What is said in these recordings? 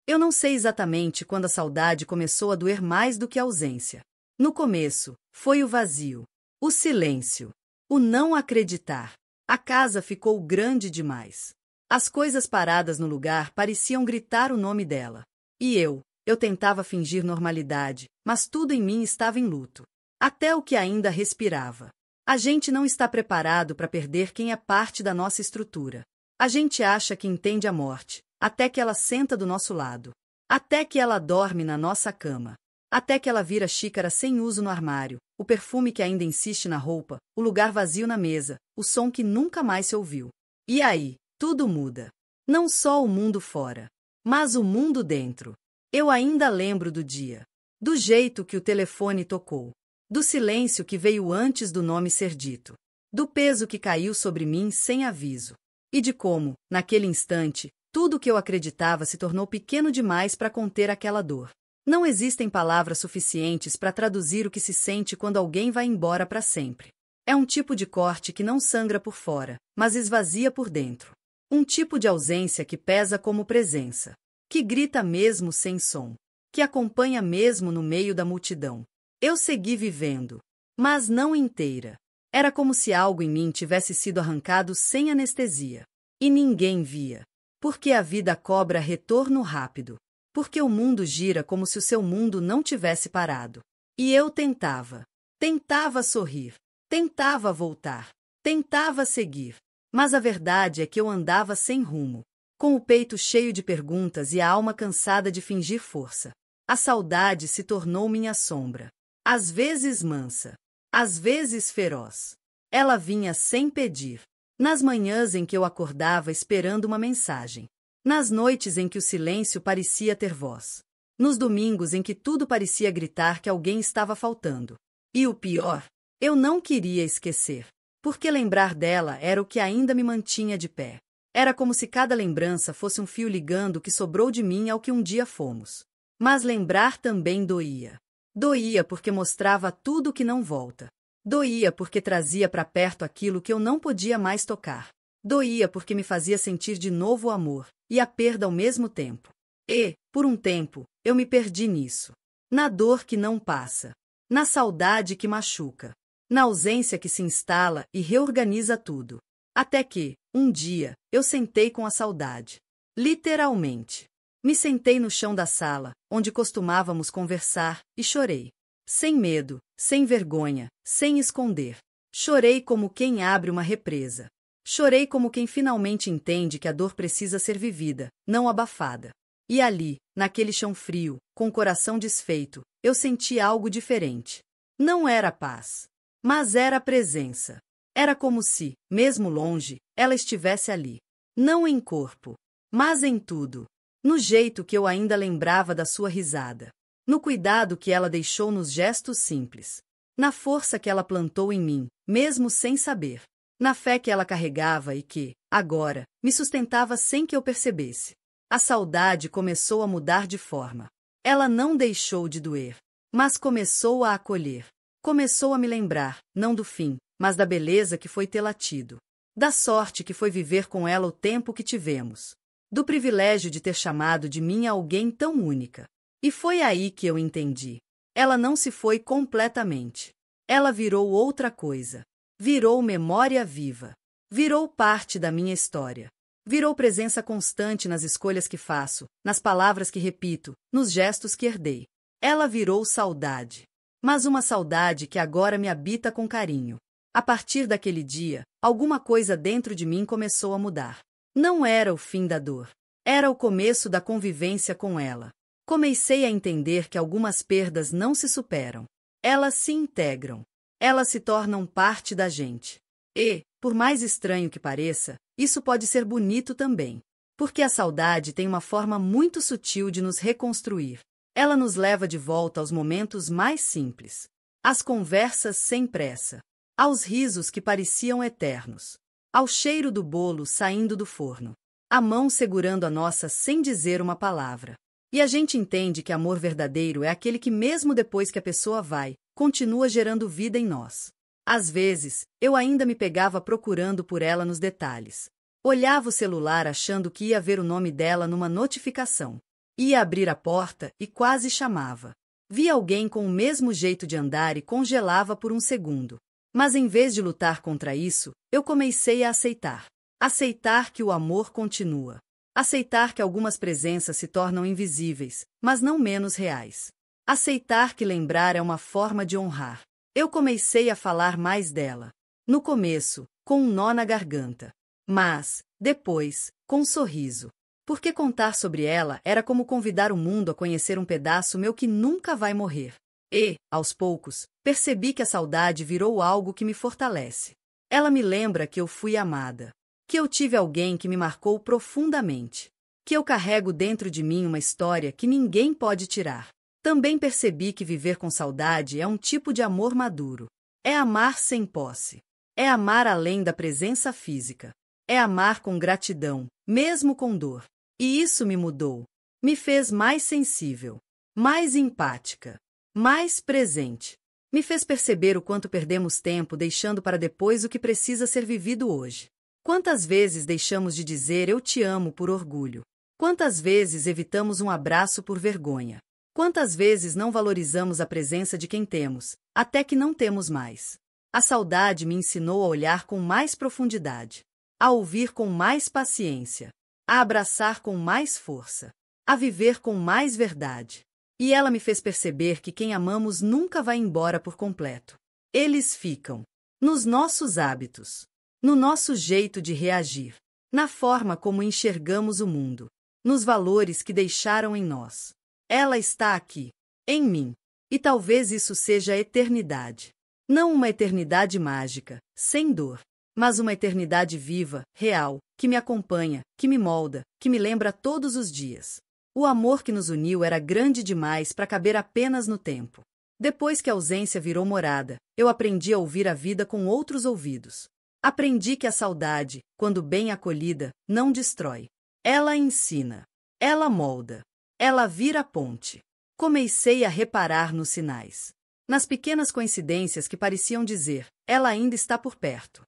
Eu não sei exatamente quando a saudade começou a doer mais do que a ausência. No começo, foi o vazio, o silêncio, o não acreditar. A casa ficou grande demais. As coisas paradas no lugar pareciam gritar o nome dela. E eu tentava fingir normalidade, mas tudo em mim estava em luto. Até o que ainda respirava. A gente não está preparado para perder quem é parte da nossa estrutura. A gente acha que entende a morte, até que ela senta do nosso lado. Até que ela dorme na nossa cama. Até que ela vira xícara sem uso no armário, o perfume que ainda insiste na roupa, o lugar vazio na mesa, o som que nunca mais se ouviu. E aí, tudo muda. Não só o mundo fora, mas o mundo dentro. Eu ainda lembro do dia. Do jeito que o telefone tocou. Do silêncio que veio antes do nome ser dito. Do peso que caiu sobre mim sem aviso. E de como, naquele instante, tudo o que eu acreditava se tornou pequeno demais para conter aquela dor. Não existem palavras suficientes para traduzir o que se sente quando alguém vai embora para sempre. É um tipo de corte que não sangra por fora, mas esvazia por dentro. Um tipo de ausência que pesa como presença. Que grita mesmo sem som. Que acompanha mesmo no meio da multidão. Eu segui vivendo, mas não inteira. Era como se algo em mim tivesse sido arrancado sem anestesia. E ninguém via. Porque a vida cobra retorno rápido. Porque o mundo gira como se o seu mundo não tivesse parado. E eu tentava. Tentava sorrir. Tentava voltar. Tentava seguir. Mas a verdade é que eu andava sem rumo. Com o peito cheio de perguntas e a alma cansada de fingir força. A saudade se tornou minha sombra. Às vezes mansa. Às vezes feroz. Ela vinha sem pedir. Nas manhãs em que eu acordava esperando uma mensagem. Nas noites em que o silêncio parecia ter voz. Nos domingos em que tudo parecia gritar que alguém estava faltando. E o pior, eu não queria esquecer. Porque lembrar dela era o que ainda me mantinha de pé. Era como se cada lembrança fosse um fio ligando o que sobrou de mim ao que um dia fomos. Mas lembrar também doía. Doía porque mostrava tudo que não volta. Doía porque trazia para perto aquilo que eu não podia mais tocar. Doía porque me fazia sentir de novo o amor e a perda ao mesmo tempo. E, por um tempo, eu me perdi nisso. Na dor que não passa. Na saudade que machuca. Na ausência que se instala e reorganiza tudo. Até que, um dia, eu sentei com a saudade. Literalmente. Me sentei no chão da sala, onde costumávamos conversar, e chorei. Sem medo, sem vergonha, sem esconder. Chorei como quem abre uma represa. Chorei como quem finalmente entende que a dor precisa ser vivida, não abafada. E ali, naquele chão frio, com o coração desfeito, eu senti algo diferente. Não era paz, mas era presença. Era como se, mesmo longe, ela estivesse ali. Não em corpo, mas em tudo. No jeito que eu ainda lembrava da sua risada. No cuidado que ela deixou nos gestos simples. Na força que ela plantou em mim, mesmo sem saber. Na fé que ela carregava e que, agora, me sustentava sem que eu percebesse. A saudade começou a mudar de forma. Ela não deixou de doer, mas começou a acolher. Começou a me lembrar, não do fim, mas da beleza que foi tê-la tido. Da sorte que foi viver com ela o tempo que tivemos. Do privilégio de ter chamado de mim alguém tão única. E foi aí que eu entendi. Ela não se foi completamente. Ela virou outra coisa. Virou memória viva. Virou parte da minha história. Virou presença constante nas escolhas que faço, nas palavras que repito, nos gestos que herdei. Ela virou saudade. Mas uma saudade que agora me habita com carinho. A partir daquele dia, alguma coisa dentro de mim começou a mudar. Não era o fim da dor. Era o começo da convivência com ela. Comecei a entender que algumas perdas não se superam. Elas se integram. Elas se tornam parte da gente. E, por mais estranho que pareça, isso pode ser bonito também. Porque a saudade tem uma forma muito sutil de nos reconstruir. Ela nos leva de volta aos momentos mais simples. Às conversas sem pressa. Aos risos que pareciam eternos. Ao cheiro do bolo saindo do forno. A mão segurando a nossa sem dizer uma palavra. E a gente entende que amor verdadeiro é aquele que mesmo depois que a pessoa vai, continua gerando vida em nós. Às vezes, eu ainda me pegava procurando por ela nos detalhes. Olhava o celular achando que ia ver o nome dela numa notificação. Ia abrir a porta e quase chamava. Via alguém com o mesmo jeito de andar e congelava por um segundo. Mas em vez de lutar contra isso, eu comecei a aceitar. Aceitar que o amor continua. Aceitar que algumas presenças se tornam invisíveis, mas não menos reais. Aceitar que lembrar é uma forma de honrar. Eu comecei a falar mais dela. No começo, com um nó na garganta. Mas, depois, com um sorriso. Porque contar sobre ela era como convidar o mundo a conhecer um pedaço meu que nunca vai morrer. E, aos poucos, percebi que a saudade virou algo que me fortalece. Ela me lembra que eu fui amada. Que eu tive alguém que me marcou profundamente. Que eu carrego dentro de mim uma história que ninguém pode tirar. Também percebi que viver com saudade é um tipo de amor maduro. É amar sem posse. É amar além da presença física. É amar com gratidão, mesmo com dor. E isso me mudou. Me fez mais sensível, mais empática, mais presente. Me fez perceber o quanto perdemos tempo deixando para depois o que precisa ser vivido hoje. Quantas vezes deixamos de dizer eu te amo por orgulho? Quantas vezes evitamos um abraço por vergonha? Quantas vezes não valorizamos a presença de quem temos, até que não temos mais? A saudade me ensinou a olhar com mais profundidade, a ouvir com mais paciência, a abraçar com mais força, a viver com mais verdade. E ela me fez perceber que quem amamos nunca vai embora por completo. Eles ficam nos nossos hábitos, no nosso jeito de reagir, na forma como enxergamos o mundo, nos valores que deixaram em nós. Ela está aqui, em mim, e talvez isso seja a eternidade. Não uma eternidade mágica, sem dor, mas uma eternidade viva, real, que me acompanha, que me molda, que me lembra todos os dias. O amor que nos uniu era grande demais para caber apenas no tempo. Depois que a ausência virou morada, eu aprendi a ouvir a vida com outros ouvidos. Aprendi que a saudade, quando bem acolhida, não destrói. Ela ensina. Ela molda. Ela vira ponte. Comecei a reparar nos sinais. Nas pequenas coincidências que pareciam dizer, ela ainda está por perto.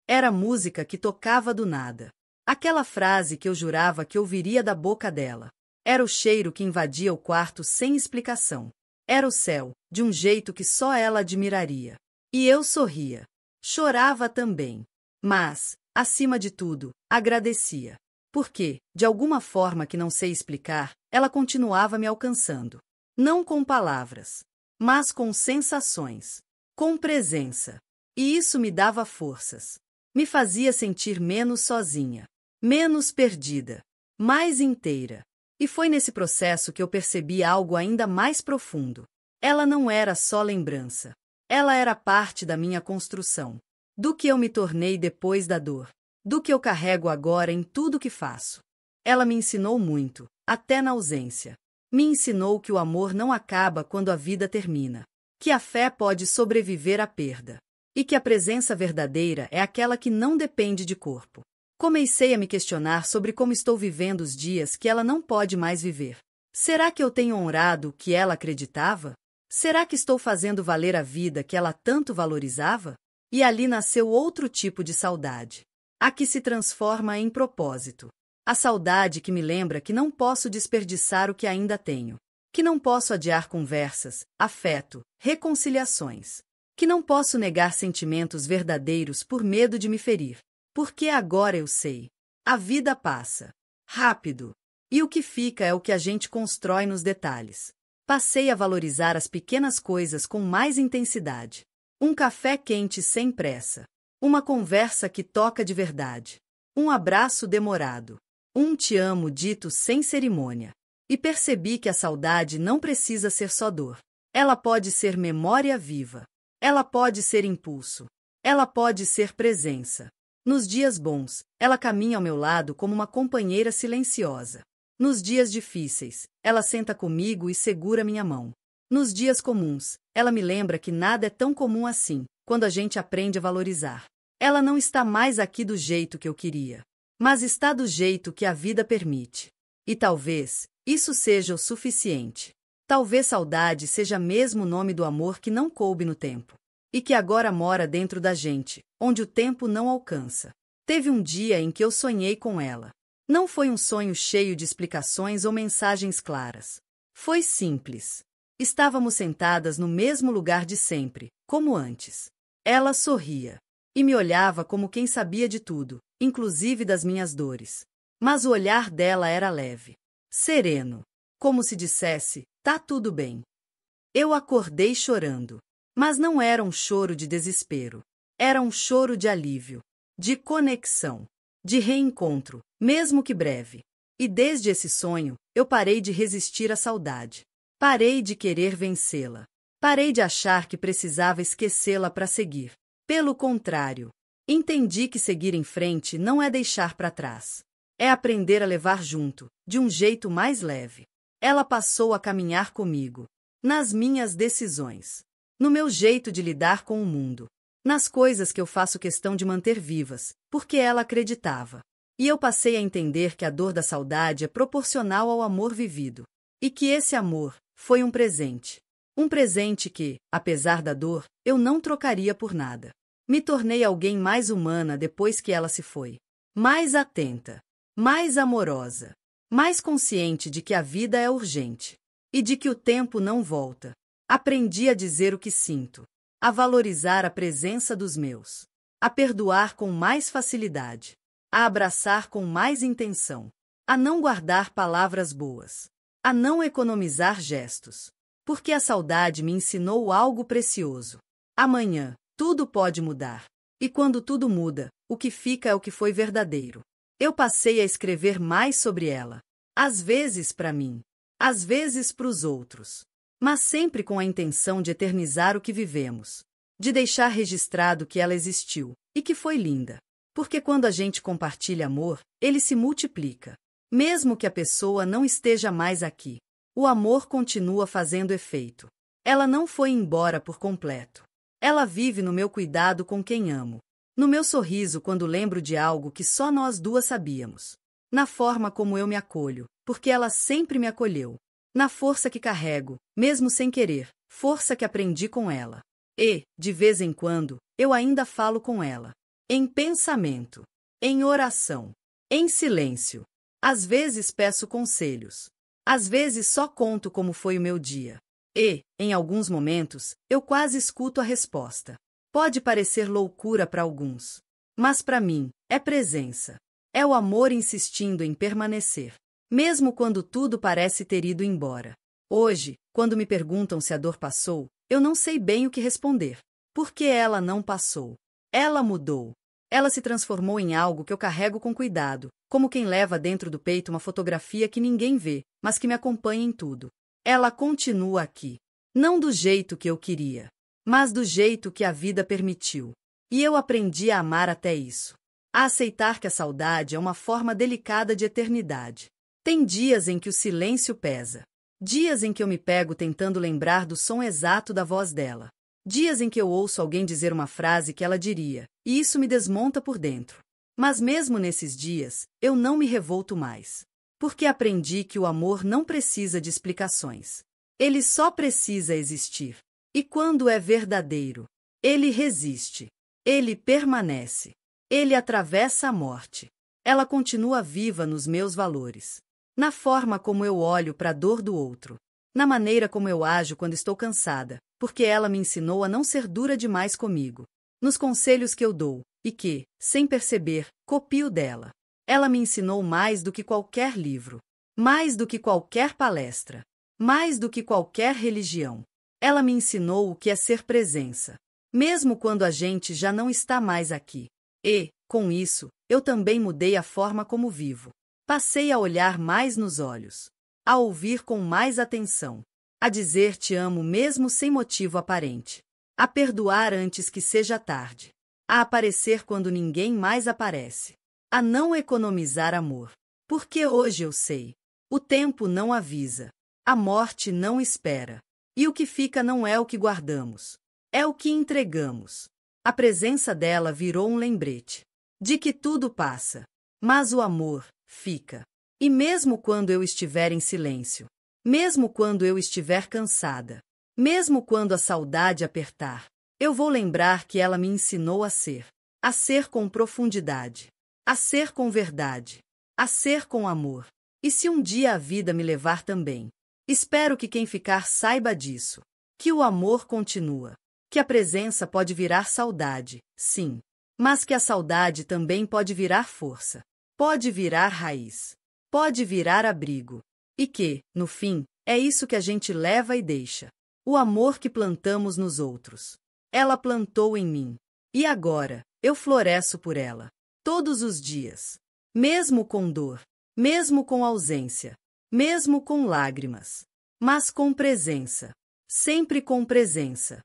Era a música que tocava do nada. Aquela frase que eu jurava que ouviria da boca dela. Era o cheiro que invadia o quarto sem explicação. Era o céu, de um jeito que só ela admiraria. E eu sorria. Chorava também. Mas, acima de tudo, agradecia. Porque, de alguma forma que não sei explicar, ela continuava me alcançando. Não com palavras, mas com sensações, com presença. E isso me dava forças. Me fazia sentir menos sozinha, menos perdida, mais inteira. E foi nesse processo que eu percebi algo ainda mais profundo. Ela não era só lembrança. Ela era parte da minha construção. Do que eu me tornei depois da dor. Do que eu carrego agora em tudo que faço. Ela me ensinou muito, até na ausência. Me ensinou que o amor não acaba quando a vida termina. Que a fé pode sobreviver à perda. E que a presença verdadeira é aquela que não depende de corpo. Comecei a me questionar sobre como estou vivendo os dias que ela não pode mais viver. Será que eu tenho honrado o que ela acreditava? Será que estou fazendo valer a vida que ela tanto valorizava? E ali nasceu outro tipo de saudade. A que se transforma em propósito. A saudade que me lembra que não posso desperdiçar o que ainda tenho. Que não posso adiar conversas, afeto, reconciliações. Que não posso negar sentimentos verdadeiros por medo de me ferir. Porque agora eu sei. A vida passa. Rápido. E o que fica é o que a gente constrói nos detalhes. Passei a valorizar as pequenas coisas com mais intensidade. Um café quente sem pressa. Uma conversa que toca de verdade. Um abraço demorado. Um te amo dito sem cerimônia. E percebi que a saudade não precisa ser só dor. Ela pode ser memória viva. Ela pode ser impulso. Ela pode ser presença. Nos dias bons, ela caminha ao meu lado como uma companheira silenciosa. Nos dias difíceis, ela senta comigo e segura minha mão. Nos dias comuns, ela me lembra que nada é tão comum assim, quando a gente aprende a valorizar. Ela não está mais aqui do jeito que eu queria, mas está do jeito que a vida permite. E talvez isso seja o suficiente. Talvez saudade seja mesmo o nome do amor que não coube no tempo. E que agora mora dentro da gente, onde o tempo não alcança. Teve um dia em que eu sonhei com ela. Não foi um sonho cheio de explicações ou mensagens claras. Foi simples. Estávamos sentadas no mesmo lugar de sempre, como antes. Ela sorria e me olhava como quem sabia de tudo, inclusive das minhas dores. Mas o olhar dela era leve, sereno, como se dissesse: tá tudo bem. Eu acordei chorando. Mas não era um choro de desespero. Era um choro de alívio, de conexão, de reencontro, mesmo que breve. E desde esse sonho, eu parei de resistir à saudade. Parei de querer vencê-la. Parei de achar que precisava esquecê-la para seguir. Pelo contrário, entendi que seguir em frente não é deixar para trás. É aprender a levar junto, de um jeito mais leve. Ela passou a caminhar comigo, nas minhas decisões, no meu jeito de lidar com o mundo, nas coisas que eu faço questão de manter vivas, porque ela acreditava. E eu passei a entender que a dor da saudade é proporcional ao amor vivido, e que esse amor foi um presente. Um presente que, apesar da dor, eu não trocaria por nada. Me tornei alguém mais humana depois que ela se foi. Mais atenta, mais amorosa, mais consciente de que a vida é urgente e de que o tempo não volta. Aprendi a dizer o que sinto, a valorizar a presença dos meus, a perdoar com mais facilidade, a abraçar com mais intenção, a não guardar palavras boas, a não economizar gestos, porque a saudade me ensinou algo precioso. Amanhã, tudo pode mudar, e quando tudo muda, o que fica é o que foi verdadeiro. Eu passei a escrever mais sobre ela, às vezes para mim, às vezes para os outros, mas sempre com a intenção de eternizar o que vivemos, de deixar registrado que ela existiu e que foi linda. Porque quando a gente compartilha amor, ele se multiplica. Mesmo que a pessoa não esteja mais aqui, o amor continua fazendo efeito. Ela não foi embora por completo. Ela vive no meu cuidado com quem amo, no meu sorriso quando lembro de algo que só nós duas sabíamos, na forma como eu me acolho, porque ela sempre me acolheu, na força que carrego, mesmo sem querer, força que aprendi com ela. E, de vez em quando, eu ainda falo com ela. Em pensamento, em oração, em silêncio. Às vezes peço conselhos. Às vezes só conto como foi o meu dia. E, em alguns momentos, eu quase escuto a resposta. Pode parecer loucura para alguns, mas para mim, é presença. É o amor insistindo em permanecer, mesmo quando tudo parece ter ido embora. Hoje, quando me perguntam se a dor passou, eu não sei bem o que responder. Porque ela não passou. Ela mudou. Ela se transformou em algo que eu carrego com cuidado, como quem leva dentro do peito uma fotografia que ninguém vê, mas que me acompanha em tudo. Ela continua aqui. Não do jeito que eu queria, mas do jeito que a vida permitiu. E eu aprendi a amar até isso. A aceitar que a saudade é uma forma delicada de eternidade. Tem dias em que o silêncio pesa. Dias em que eu me pego tentando lembrar do som exato da voz dela. Dias em que eu ouço alguém dizer uma frase que ela diria, e isso me desmonta por dentro. Mas mesmo nesses dias, eu não me revolto mais. Porque aprendi que o amor não precisa de explicações. Ele só precisa existir. E quando é verdadeiro, ele resiste. Ele permanece. Ele atravessa a morte. Ela continua viva nos meus valores. Na forma como eu olho para a dor do outro. Na maneira como eu ajo quando estou cansada, porque ela me ensinou a não ser dura demais comigo. Nos conselhos que eu dou, e que, sem perceber, copio dela. Ela me ensinou mais do que qualquer livro, mais do que qualquer palestra, mais do que qualquer religião. Ela me ensinou o que é ser presença, mesmo quando a gente já não está mais aqui. E, com isso, eu também mudei a forma como vivo. Passei a olhar mais nos olhos, a ouvir com mais atenção, a dizer te amo mesmo sem motivo aparente, a perdoar antes que seja tarde, a aparecer quando ninguém mais aparece, a não economizar amor. Porque hoje eu sei, o tempo não avisa, a morte não espera, e o que fica não é o que guardamos, é o que entregamos. A presença dela virou um lembrete de que tudo passa, mas o amor fica. E mesmo quando eu estiver em silêncio, mesmo quando eu estiver cansada, mesmo quando a saudade apertar, eu vou lembrar que ela me ensinou a ser com profundidade, a ser com verdade, a ser com amor. E se um dia a vida me levar também? Espero que quem ficar saiba disso. Que o amor continua. Que a presença pode virar saudade, sim. Mas que a saudade também pode virar força. Pode virar raiz. Pode virar abrigo. E que, no fim, é isso que a gente leva e deixa. O amor que plantamos nos outros. Ela plantou em mim. E agora, eu floresço por ela. Todos os dias. Mesmo com dor. Mesmo com ausência. Mesmo com lágrimas. Mas com presença. Sempre com presença.